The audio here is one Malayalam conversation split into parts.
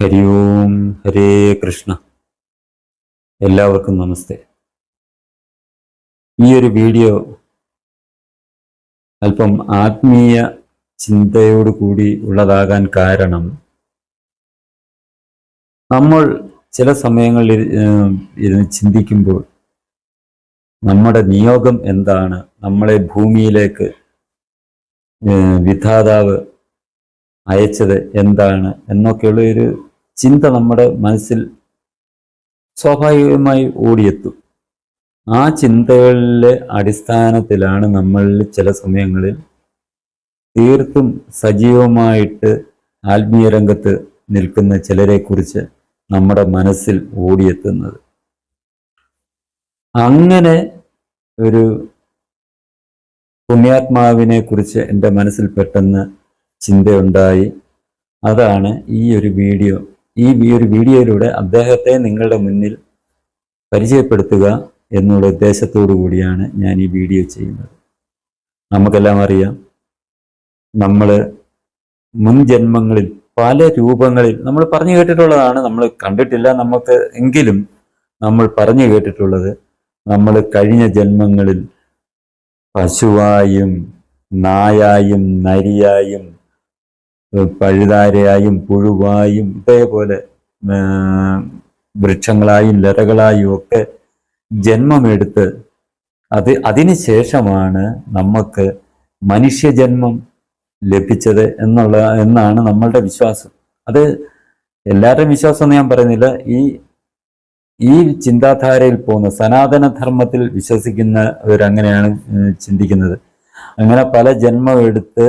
ഹരി ഓം ഹരേ കൃഷ്ണ. എല്ലാവർക്കും നമസ്തേ. ഈ ഒരു വീഡിയോ അല്പം ആത്മീയ ചിന്തയോട് കൂടി ഉള്ളതാകാൻ കാരണം, നമ്മൾ ചില സമയങ്ങളിൽ ഇരുന്ന് ചിന്തിക്കുമ്പോൾ നമ്മുടെ നിയോഗം എന്താണ്, നമ്മളെ ഭൂമിയിലേക്ക് വിധാതാവ് അയച്ചത് എന്താണ് എന്നൊക്കെയുള്ള ഒരു ചിന്ത നമ്മുടെ മനസ്സിൽ സ്വാഭാവികമായി ഓടിയെത്തും. ആ ചിന്തകളിലെ അടിസ്ഥാനത്തിലാണ് നമ്മൾ ചില സമയങ്ങളിൽ തീർത്തും സജീവമായിട്ട് ആത്മീയ രംഗത്ത് നിൽക്കുന്ന ചിലരെക്കുറിച്ച് നമ്മുടെ മനസ്സിൽ ഓടിയെത്തുന്നത്. അങ്ങനെ ഒരു പുണ്യാത്മാവിനെ കുറിച്ച് എൻ്റെ മനസ്സിൽ പെട്ടെന്ന് ചിന്തയുണ്ടായി. അതാണ് ഈ ഒരു വീഡിയോ. ഈ ഒരു വീഡിയോയിലൂടെ അദ്ദേഹത്തെ നിങ്ങളുടെ മുന്നിൽ പരിചയപ്പെടുത്തുക എന്നുള്ള ഉദ്ദേശത്തോടു കൂടിയാണ് ഞാൻ ഈ വീഡിയോ ചെയ്യുന്നത്. നമുക്കെല്ലാം അറിയാം, നമ്മൾ മുൻ ജന്മങ്ങളിൽ പല രൂപങ്ങളിൽ നമ്മൾ പറഞ്ഞു കേട്ടിട്ടുള്ളതാണ്. നമ്മൾ കണ്ടിട്ടില്ല നമുക്ക്, എങ്കിലും നമ്മൾ പറഞ്ഞു കേട്ടിട്ടുള്ളത്, നമ്മൾ കഴിഞ്ഞ ജന്മങ്ങളിൽ പശുവായും നായായും നരിയായും പഴുതാരയായും പുഴുവായും ഇതേപോലെ വൃക്ഷങ്ങളായും ലതകളായും ഒക്കെ ജന്മമെടുത്ത് അതിനുശേഷമാണ് നമുക്ക് മനുഷ്യജന്മം ലഭിച്ചത് എന്നാണ് നമ്മളുടെ വിശ്വാസം. അത് എല്ലാവരുടെയും വിശ്വാസം എന്ന് ഞാൻ പറയുന്നില്ല. ഈ ചിന്താധാരയിൽ പോകുന്ന സനാതനധർമ്മത്തിൽ വിശ്വസിക്കുന്നവരങ്ങനെയാണ് ചിന്തിക്കുന്നത്. അങ്ങനെ പല ജന്മം എടുത്ത്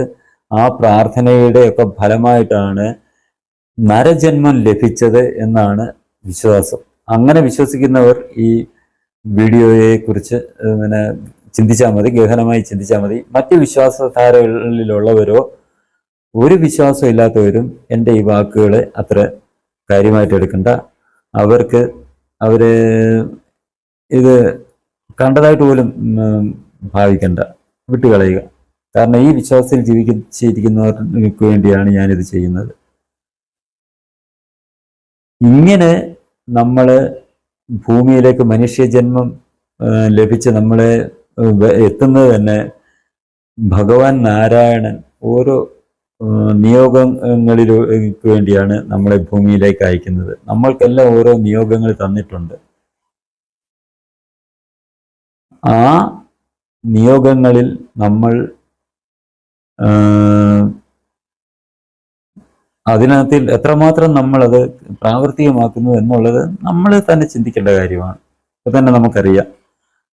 ആ പ്രാർത്ഥനയുടെ ഒക്കെ ഫലമായിട്ടാണ് നരജന്മം ലഭിച്ചത് എന്നാണ് വിശ്വാസം. അങ്ങനെ വിശ്വസിക്കുന്നവർ ഈ വീഡിയോയെ കുറിച്ച് ചിന്തിച്ചാൽ മതി, ഗഹനമായി ചിന്തിച്ചാൽ മതി. മറ്റ് വിശ്വാസധാരകളിലുള്ളവരോ ഒരു വിശ്വാസം ഇല്ലാത്തവരും എൻ്റെ ഈ വാക്കുകളെ അത്ര കാര്യമായിട്ട് എടുക്കണ്ട. അവര് ഇത് കണ്ടതായിട്ട് പോലും ഭാവിക്കണ്ട, വിട്ടുകളയുക. കാരണം ഈ വിശ്വാസത്തിൽ ജീവിച്ചിരിക്കുന്നവർക്ക് വേണ്ടിയാണ് ഞാനിത് ചെയ്യുന്നത്. ഇങ്ങനെ നമ്മൾ ഭൂമിയിലേക്ക് മനുഷ്യജന്മം ലഭിച്ച് നമ്മളെ എത്തുന്നത് തന്നെ ഭഗവാൻ നാരായണൻ ഓരോ നിയോഗങ്ങളിലേക്ക് വേണ്ടിയാണ് നമ്മളെ ഭൂമിയിലേക്ക് അയക്കുന്നത്. നമ്മൾക്കെല്ലാം ഓരോ നിയോഗങ്ങൾ തന്നിട്ടുണ്ട്. ആ നിയോഗങ്ങളിൽ നമ്മൾ അതിനകത്തിൽ എത്രമാത്രം നമ്മളത് പ്രാവർത്തികമാക്കുന്നു എന്നുള്ളത് നമ്മൾ തന്നെ ചിന്തിക്കേണ്ട കാര്യമാണ്. ഇപ്പൊ തന്നെ നമുക്കറിയാം,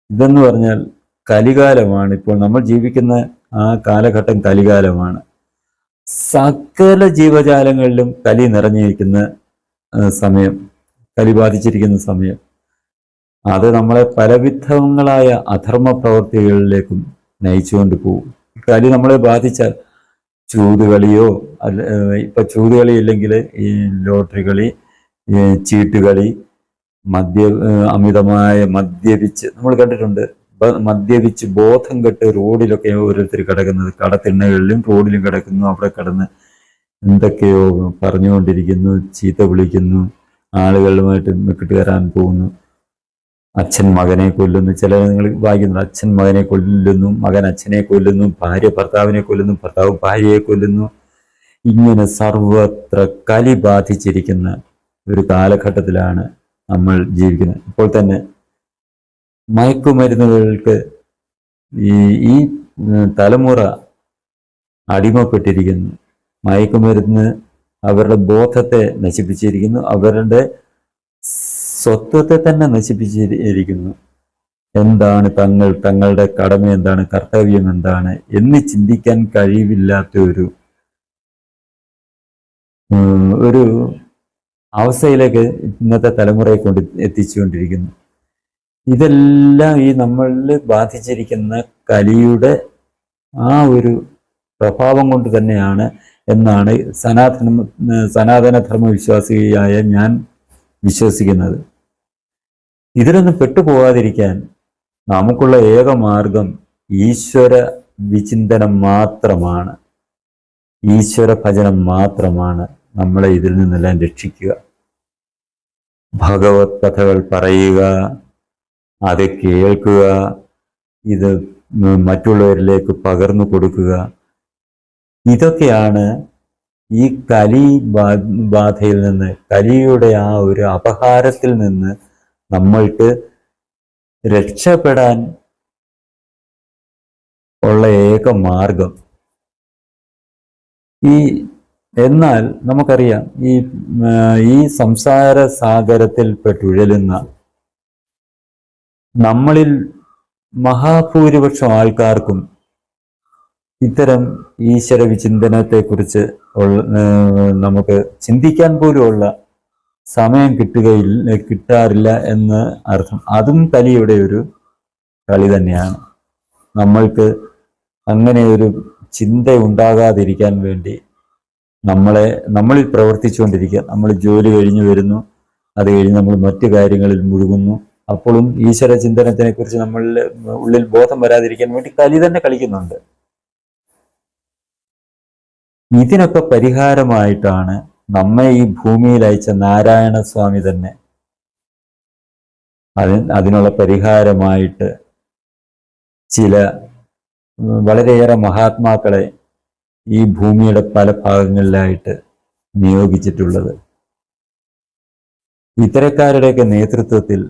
ഇതെന്ന് പറഞ്ഞാൽ കലികാലമാണ്. ഇപ്പോൾ നമ്മൾ ജീവിക്കുന്ന ആ കാലഘട്ടം കലികാലമാണ്. സകല ജീവജാലങ്ങളിലും കലി നിറഞ്ഞിരിക്കുന്ന സമയം, കലി ബാധിച്ചിരിക്കുന്ന സമയം. അത് നമ്മളെ പലവിധങ്ങളായ അധർമ്മ പ്രവൃത്തികളിലേക്കും നയിച്ചുകൊണ്ട് പോകും. കലി നമ്മളെ ബാധിച്ചാൽ ചൂതുകളിയോ ഇപ്പൊ ചൂതുകളി ഇല്ലെങ്കിൽ ഈ ലോട്ടറി കളി, ചീട്ടുകളി, അമിതമായ മദ്യപിച്ച് നമ്മൾ കണ്ടിട്ടുണ്ട്. മദ്യപിച്ച് ബോധം കെട്ട് റോഡിലൊക്കെ ഓരോരുത്തർ കിടക്കുന്നത്, കടത്തിണ്ണകളിലും റോഡിലും കിടക്കുന്നു. അവിടെ കിടന്ന് എന്തൊക്കെയോ പറഞ്ഞുകൊണ്ടിരിക്കുന്നു, ചീത്ത വിളിക്കുന്നു, ആളുകളുമായിട്ട് മെക്കിട്ട് കയറാൻ പോകുന്നു. അച്ഛൻ മകനെ കൊല്ലുന്നു, ചില നിങ്ങൾ വായിക്കുന്നത്, അച്ഛൻ മകനെ കൊല്ലുന്നു, മകൻ അച്ഛനെ കൊല്ലുന്നു, ഭാര്യ ഭർത്താവിനെ കൊല്ലുന്നു, ഭർത്താവ് ഭാര്യയെ കൊല്ലുന്നു. ഇങ്ങനെ സർവത്ര കലി ബാധിച്ചിരിക്കുന്ന ഒരു കാലഘട്ടത്തിലാണ് നമ്മൾ ജീവിക്കുന്നത്. ഇപ്പോൾ തന്നെ മയക്കുമരുന്നുകൾക്ക് ഈ തലമുറ അടിമപ്പെട്ടിരിക്കുന്നു. മയക്കുമരുന്ന് അവരുടെ ബോധത്തെ നശിപ്പിച്ചിരിക്കുന്നു, അവരുടെ സ്വത്വത്തെ തന്നെ നശിപ്പിച്ചിരിക്കുന്നു. എന്താണ് തങ്ങളുടെ കടമ എന്താണ്, കർത്തവ്യം എന്താണ് എന്ന് ചിന്തിക്കാൻ കഴിവില്ലാത്ത ഒരു അവസ്ഥയിലേക്ക് ഇന്നത്തെ തലമുറയെ കൊണ്ട് എത്തിച്ചുകൊണ്ടിരിക്കുന്നു. ഇതെല്ലാം ഈ നമ്മളിൽ ബാധിച്ചിരിക്കുന്ന കലിയുടെ ആ ഒരു പ്രഭാവം കൊണ്ട് തന്നെയാണ് എന്നാണ് സനാതനധർമ്മ വിശ്വാസിയായ ഞാൻ വിശ്വസിക്കുന്നത്. ഇതിലൊന്നും പെട്ടുപോകാതിരിക്കാൻ നമുക്കുള്ള ഏക മാർഗം ഈശ്വര വിചിന്തനം മാത്രമാണ്, ഈശ്വര ഭജനം മാത്രമാണ്. നമ്മളെ ഇതിൽ നിന്നെല്ലാം രക്ഷിക്കുക. ഭഗവത് കഥകൾ പറയുക, അത് കേൾക്കുക, ഇത് മറ്റുള്ളവരിലേക്ക് പകർന്നു കൊടുക്കുക. ഇതൊക്കെയാണ് ഈ കലി ബാധയിൽ നിന്ന്, കലിയുടെ ആ ഒരു അപഹാരത്തിൽ നിന്ന് നമ്മൾക്ക് രക്ഷപ്പെടാൻ ഉള്ള ഏക മാർഗം. എന്നാൽ നമുക്കറിയാം, ഈ സംസാര സാഗരത്തിൽ പെട്ടുഴലുന്ന നമ്മളിൽ മഹാഭൂരിപക്ഷം ആൾക്കാർക്കും ഇത്തരം ഈശ്വര വിചിന്തനത്തെക്കുറിച്ച് നമുക്ക് ചിന്തിക്കാൻ പോലുമുള്ള സമയം കിട്ടാറില്ല എന്ന് അർത്ഥം. അതും കലിയുടെ ഒരു കളി തന്നെയാണ്. അങ്ങനെ ഒരു ചിന്ത ഉണ്ടാകാതിരിക്കാൻ വേണ്ടി നമ്മളിൽ പ്രവർത്തിച്ചുകൊണ്ടിരിക്കുക. നമ്മൾ ജോലി കഴിഞ്ഞു വരുന്നു, അത് കഴിഞ്ഞ് നമ്മൾ മറ്റു കാര്യങ്ങളിൽ മുഴുകുന്നു. അപ്പോഴും ഈശ്വര ചിന്തനത്തിനെ കുറിച്ച് നമ്മളിൽ ഉള്ളിൽ ബോധം വരാതിരിക്കാൻ വേണ്ടി കലി തന്നെ കളിക്കുന്നുണ്ട്. ഇതിനൊക്കെ പരിഹാരമായിട്ടാണ് നമ്മെ ഈ ഭൂമിയിൽ അയച്ച നാരായണ സ്വാമി തന്നെ അതിനുള്ള പരിഹാരമായിട്ട് ചില വളരെയേറെ മഹാത്മാക്കളെ ഈ ഭൂമിയുടെ പല ഭാഗങ്ങളിലായിട്ട് നിയോഗിച്ചിട്ടുള്ളത്. ഇത്തരക്കാരുടെയൊക്കെ നേതൃത്വത്തിൽ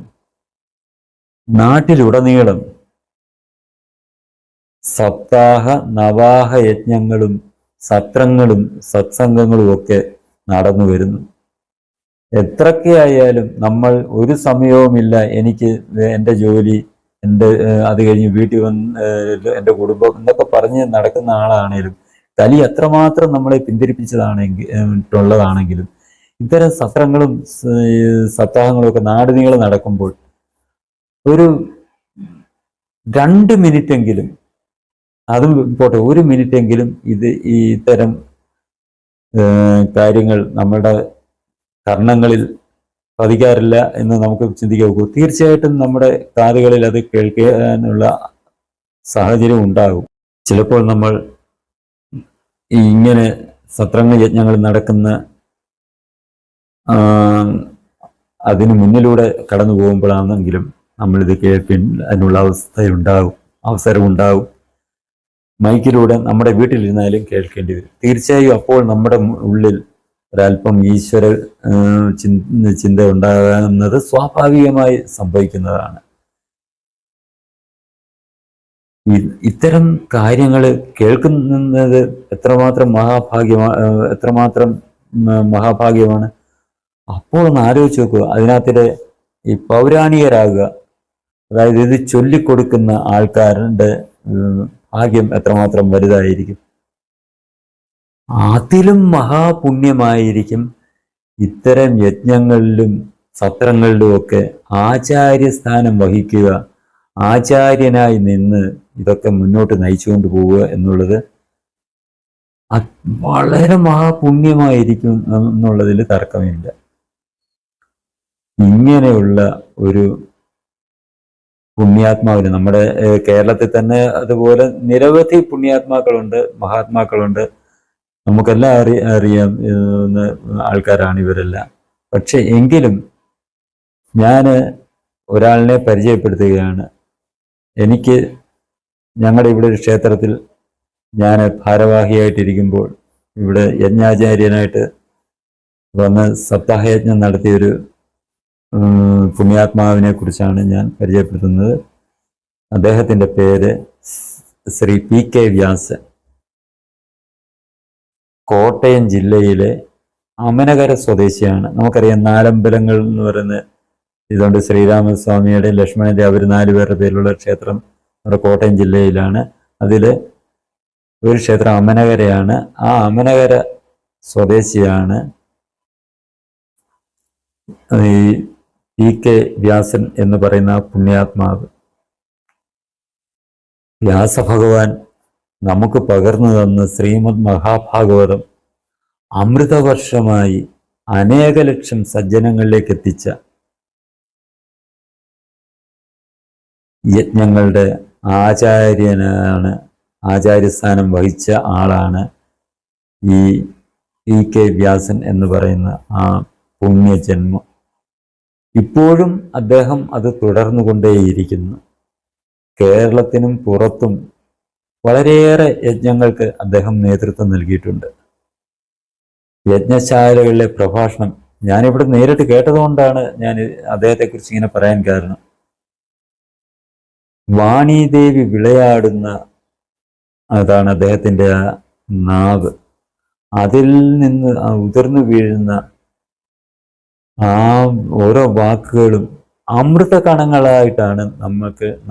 നാട്ടിലുടനീളം സപ്താഹ നവാഹ യജ്ഞങ്ങളും സത്രങ്ങളും സത്സംഗങ്ങളും ഒക്കെ നടന്നു വരുന്നു. എത്രയൊക്കെയായാലും നമ്മൾ ഒരു സമയവുമില്ല, എനിക്ക് എൻ്റെ ജോലി, അത് കഴിഞ്ഞ് വീട്ടിൽ വന്ന് എൻ്റെ കുടുംബം എന്നൊക്കെ പറഞ്ഞ് നടക്കുന്ന ആളാണേലും കലി അത്രമാത്രം നമ്മളെ പിന്തിരിപ്പിച്ചതാണെങ്കിലും ഇത്തരം സത്രങ്ങളും സപ്താഹങ്ങളും ഒക്കെ നാടുനീളം നടക്കുമ്പോൾ ഒരു 2 മിനിറ്റെങ്കിലും, അതും പോട്ടെ, 1 മിനിറ്റെങ്കിലും ഇത്തരം കാര്യങ്ങൾ നമ്മളുടെ കർണങ്ങളിൽ പതിക്കാറില്ല എന്ന് നമുക്ക് ചിന്തിക്കാവൂ. തീർച്ചയായിട്ടും നമ്മുടെ കാതുകളിൽ അത് കേൾക്കാനുള്ള സാഹചര്യം ഉണ്ടാകും. ചിലപ്പോൾ നമ്മൾ ഇങ്ങനെ സത്രങ്ങൾ യജ്ഞങ്ങൾ നടക്കുന്ന അതിന് മുന്നിലൂടെ കടന്നു പോകുമ്പോഴാണെങ്കിലും നമ്മളിത് അതിനുള്ള അവസരമുണ്ടാകും. മൈക്കിലൂടെ നമ്മുടെ വീട്ടിലിരുന്നാലും കേൾക്കേണ്ടി വരും. തീർച്ചയായും അപ്പോൾ നമ്മുടെ ഉള്ളിൽ ഒരല്പം ഈശ്വര ചിന്ത ഉണ്ടാകുന്നത് സ്വാഭാവികമായി സംഭവിക്കുന്നതാണ്. ഇത്തരം കാര്യങ്ങൾ കേൾക്കുന്നത് എത്രമാത്രം മഹാഭാഗ്യമാണ്. അപ്പോൾ ഒന്ന് ആലോചിച്ച് നോക്കുക. അതിനകത്തിടെ ഈ പൗരാണികരാകുക, അതായത് ഇത് ചൊല്ലിക്കൊടുക്കുന്ന ആൾക്കാരുടെ ഭാഗ്യം എത്രമാത്രം വലുതായിരിക്കും. അതിലും മഹാപുണ്യമായിരിക്കും ഇത്തരം യജ്ഞങ്ങളിലും സത്രങ്ങളിലും ഒക്കെ ആചാര്യസ്ഥാനം വഹിക്കുക, ആചാര്യനായി നിന്ന് ഇതൊക്കെ മുന്നോട്ട് നയിച്ചുകൊണ്ട് പോവുക എന്നുള്ളത് വളരെ മഹാപുണ്യമായിരിക്കും എന്നുള്ളതിൽ തർക്കമില്ല. ഇങ്ങനെയുള്ള ഒരു പുണ്യാത്മാവിന് നമ്മുടെ കേരളത്തിൽ തന്നെ അതുപോലെ നിരവധി പുണ്യാത്മാക്കളുണ്ട്, മഹാത്മാക്കളുണ്ട്. നമുക്കെല്ലാം അറിയാം ആൾക്കാരാണ് ഇവരെല്ലാം. പക്ഷെ എങ്കിലും ഞാൻ ഒരാളിനെ പരിചയപ്പെടുത്തുകയാണ്. ഞങ്ങളുടെ ഇവിടെ ഒരു ക്ഷേത്രത്തിൽ ഞാൻ ഭാരവാഹിയായിട്ടിരിക്കുമ്പോൾ ഇവിടെ യജ്ഞാചാര്യനായിട്ട് വന്ന് സപ്താഹയജ്ഞം നടത്തിയൊരു പുണ്യാത്മാവിനെ കുറിച്ചാണ് ഞാൻ പരിചയപ്പെടുത്തുന്നത്. അദ്ദേഹത്തിൻ്റെ പേര് ശ്രീ PK വ്യാസൻ. കോട്ടയം ജില്ലയിലെ അമനകര സ്വദേശിയാണ്. നമുക്കറിയാം നാലമ്പലങ്ങൾ എന്ന് പറയുന്ന ഇതുകൊണ്ട് ശ്രീരാമസ്വാമിയുടെ ലക്ഷ്മണന്റെ അവർ 4 പേരുടെ പേരിലുള്ള ക്ഷേത്രം നമ്മുടെ കോട്ടയം ജില്ലയിലാണ്. അതിൽ ഒരു ക്ഷേത്രം അമനകരയാണ്. ആ അമനകര സ്വദേശിയാണ് ഈ PK വ്യാസൻ എന്ന് പറയുന്ന പുണ്യാത്മാവ്. വ്യാസഭഗവാൻ നമുക്ക് പകർന്നു തന്ന ശ്രീമദ് മഹാഭാഗവതം അമൃതവർഷമായി അനേക ലക്ഷം സജ്ജനങ്ങളിലേക്ക് എത്തിച്ച യജ്ഞങ്ങളുടെ ആചാര്യനാണ്, ആചാര്യസ്ഥാനം വഹിച്ച ആളാണ് ഈ PK വ്യാസൻ എന്ന് പറയുന്ന ആ പുണ്യജന്മം. ഇപ്പോഴും അദ്ദേഹം അത് തുടർന്നുകൊണ്ടേയിരിക്കുന്നു. കേരളത്തിനും പുറത്തും വളരെയേറെ യജ്ഞങ്ങൾക്ക് അദ്ദേഹം നേതൃത്വം നൽകിയിട്ടുണ്ട്. യജ്ഞശാലകളിലെ പ്രഭാഷണം ഞാനിവിടെ നേരിട്ട് കേട്ടതുകൊണ്ടാണ് ഞാൻ അദ്ദേഹത്തെക്കുറിച്ച് ഇങ്ങനെ പറയാൻ കാരണം. വാണീദേവി വിളയാടുന്ന അതാണ് അദ്ദേഹത്തിൻ്റെ ആ നാവ്. അതിൽ നിന്ന് ഉതിർന്നു വീഴുന്ന ആ ഓരോ വാക്കുകളും അമൃത കണങ്ങളായിട്ടാണ്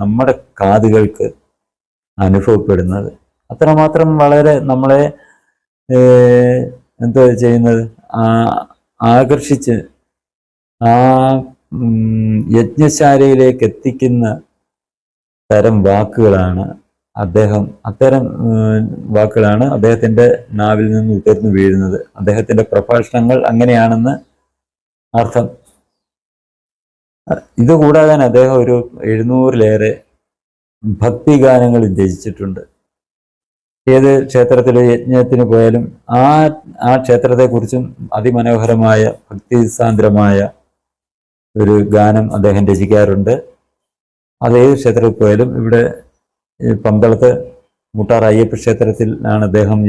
നമ്മുടെ കാതുകൾക്ക് അനുഭവപ്പെടുന്നത്. അത്രമാത്രം വളരെ നമ്മളെ എന്താ ചെയ്യുന്നത്, ആകർഷിച്ച് ആ യജ്ഞശാലയിലേക്ക് എത്തിക്കുന്ന തരം വാക്കുകളാണ് അത്തരം വാക്കുകളാണ് അദ്ദേഹത്തിൻ്റെ നാവിൽ നിന്ന് ഉയർന്നു വീഴുന്നത്. അദ്ദേഹത്തിൻ്റെ പ്രഭാഷണങ്ങൾ അങ്ങനെയാണെന്ന് അർത്ഥം. ഇതുകൂടാതെ അദ്ദേഹം ഒരു 700-ലേറെ ഭക്തിഗാനങ്ങൾ രചിച്ചിട്ടുണ്ട്. ഏത് ക്ഷേത്രത്തിലെ യജ്ഞത്തിന് പോയാലും ആ ക്ഷേത്രത്തെക്കുറിച്ചും അതിമനോഹരമായ ഭക്തിസാന്ദ്രമായ ഒരു ഗാനം അദ്ദേഹം രചിക്കാറുണ്ട്. അതേത് ക്ഷേത്രത്തിൽ പോയാലും ഇവിടെ പന്തളത്ത് മുട്ടാർ അയ്യപ്പ ക്ഷേത്രത്തിൽ ആണ് അദ്ദേഹം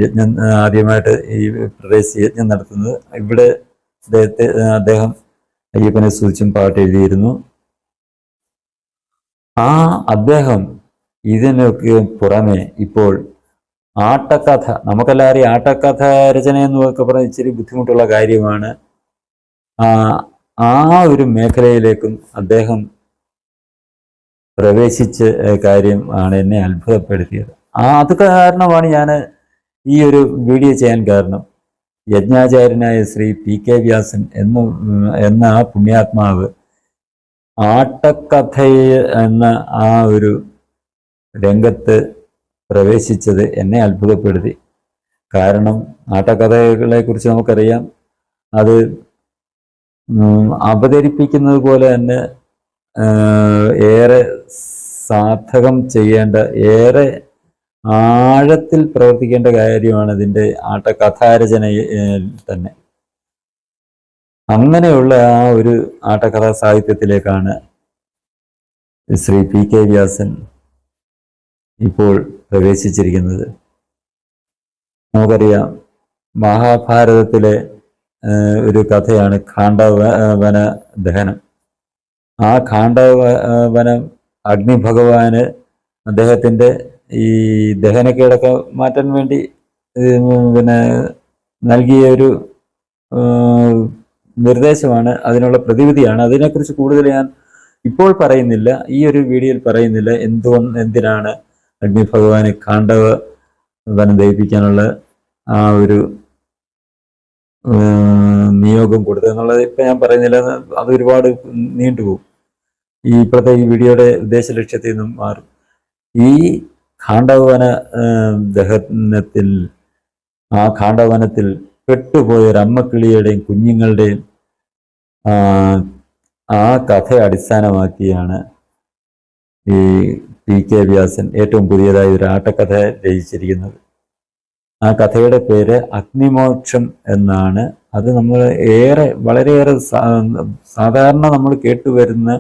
ആദ്യമായിട്ട് ഈ പ്രദേശത്ത് യജ്ഞം നടത്തുന്നത്. ഇവിടെ അദ്ദേഹം അയ്യപ്പനെ സൂചിച്ചും പാട്ട് എഴുതിയിരുന്നു. അദ്ദേഹം ഇതിനൊക്കെ പുറമെ ഇപ്പോൾ ആട്ടക്കഥ, നമുക്കെല്ലാം അറിയാം ആട്ടക്കഥ രചന എന്നൊക്കെ പറഞ്ഞാൽ ഇച്ചിരി ബുദ്ധിമുട്ടുള്ള കാര്യമാണ്. ആ ഒരു മേഖലയിലേക്കും അദ്ദേഹം പ്രവേശിച്ച കാര്യം ആണ് എന്നെ അത്ഭുതപ്പെടുത്തിയത്. അത് കാരണമാണ് ഞാൻ ഈ ഒരു വീഡിയോ ചെയ്യാൻ കാരണം. യജ്ഞാചാര്യനായ ശ്രീ PK വ്യാസൻ എന്ന ആ പുണ്യാത്മാവ് ആട്ടക്കഥ എന്ന ആ ഒരു രംഗത്ത് പ്രവേശിച്ചത് എന്നെ അത്ഭുതപ്പെടുത്തി. കാരണം ആട്ടക്കഥകളെ കുറിച്ച് നമുക്കറിയാം, അത് അവതരിപ്പിക്കുന്നത് പോലെ തന്നെ ഏറെ സാധകം ചെയ്യേണ്ട, ഏറെ ആഴത്തിൽ പ്രവർത്തിക്കേണ്ട കാര്യമാണ് ഇതിൻ്റെ ആട്ടകഥാരചനയിൽ തന്നെ. അങ്ങനെയുള്ള ആ ഒരു ആട്ടകഥാ സാഹിത്യത്തിലേക്കാണ് ശ്രീ PK വ്യാസൻ ഇപ്പോൾ പ്രവേശിച്ചിരിക്കുന്നത്. നമുക്കറിയാം, മഹാഭാരതത്തിലെ ഒരു കഥയാണ് ഖാണ്ഡവന ദഹനം. ആ ഖാണ്ഡവനം അഗ്നിഭഗവാന് അദ്ദേഹത്തിൻ്റെ ഈ ദഹനക്കേടൊക്കെ മാറ്റാൻ വേണ്ടി നൽകിയ ഒരു നിർദ്ദേശമാണ്, അതിനുള്ള പ്രതിവിധിയാണ്. അതിനെക്കുറിച്ച് കൂടുതൽ ഞാൻ ഇപ്പോൾ പറയുന്നില്ല, ഈ ഒരു വീഡിയോയിൽ പറയുന്നില്ല. എന്തിനാണ് അഗ്നിഭഗവാന് ഖാണ്ഡവനം ദഹിപ്പിക്കാനുള്ള ആ ഒരു നിയോഗം കൊടുത്തത് എന്നുള്ളത് ഇപ്പം ഞാൻ പറയുന്നില്ല, അത് ഒരുപാട് നീണ്ടുപോകും. ഇപ്പോഴത്തെ ഈ വീഡിയോയുടെ ഉദ്ദേശ ലക്ഷ്യത്തിൽ നിന്നും മാറും. ഈ ഖാണ്ഡവന ദഹനത്തിൽ, ആ ഖാണ്ഡവനത്തിൽ പെട്ടുപോയ ഒരു അമ്മക്കിളിയുടെയും കുഞ്ഞുങ്ങളുടെയും ആ കഥ അടിസ്ഥാനമാക്കിയാണ് ഈ PK വ്യാസൻ ഏറ്റവും പുതിയതായി ഒരു ആട്ടക്കഥ രചിച്ചിരിക്കുന്നത്. ആ കഥയുടെ പേര് അഗ്നിമോക്ഷം എന്നാണ്. അത് നമ്മൾ വളരെയേറെ സാധാരണ നമ്മൾ കേട്ടുവരുന്ന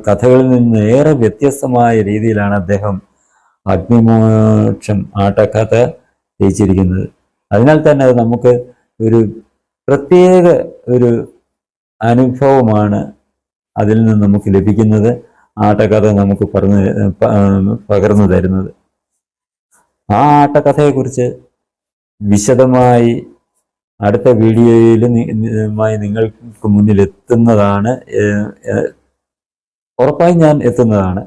കഥകളിൽ നിന്ന് ഏറെ വ്യത്യസ്തമായ രീതിയിലാണ് അദ്ദേഹം അഗ്നിമോക്ഷം ആട്ടക്കഥ രചിച്ചിരിക്കുന്നത്. അതിനാൽ തന്നെ അത് നമുക്ക് ഒരു പ്രത്യേക ഒരു അനുഭവമാണ് അതിൽ നിന്ന് നമുക്ക് ലഭിക്കുന്നത്, ആട്ടക്കഥ നമുക്ക് പകർന്നു തരുന്നത്. ആ ആട്ടക്കഥയെക്കുറിച്ച് വിശദമായി അടുത്ത വീഡിയോയിൽ നിങ്ങൾക്ക് മുന്നിൽ എത്തുന്നതാണ്. ഉറപ്പായും ഞാൻ എത്തുന്നതാണ്.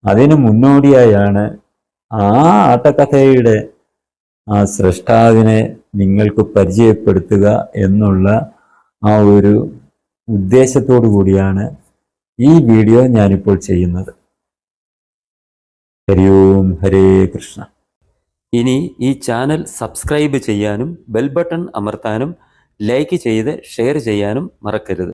അതിന് മുന്നോടിയായാണ് ആ ആട്ടക്കഥയുടെ ആ സ്രഷ്ടാവിനെ നിങ്ങൾക്ക് പരിചയപ്പെടുത്തുക എന്നുള്ള ആ ഒരു ഉദ്ദേശത്തോടു കൂടിയാണ് ഈ വീഡിയോ ഞാനിപ്പോൾ ചെയ്യുന്നത്. ഹരി ഓം, ഹരേ കൃഷ്ണ. ഇനി ഈ ചാനൽ സബ്സ്ക്രൈബ് ചെയ്യാനും ബെൽ ബട്ടൺ അമർത്താനും ലൈക്ക് ചെയ്ത് ഷെയർ ചെയ്യാനും മറക്കരുത്.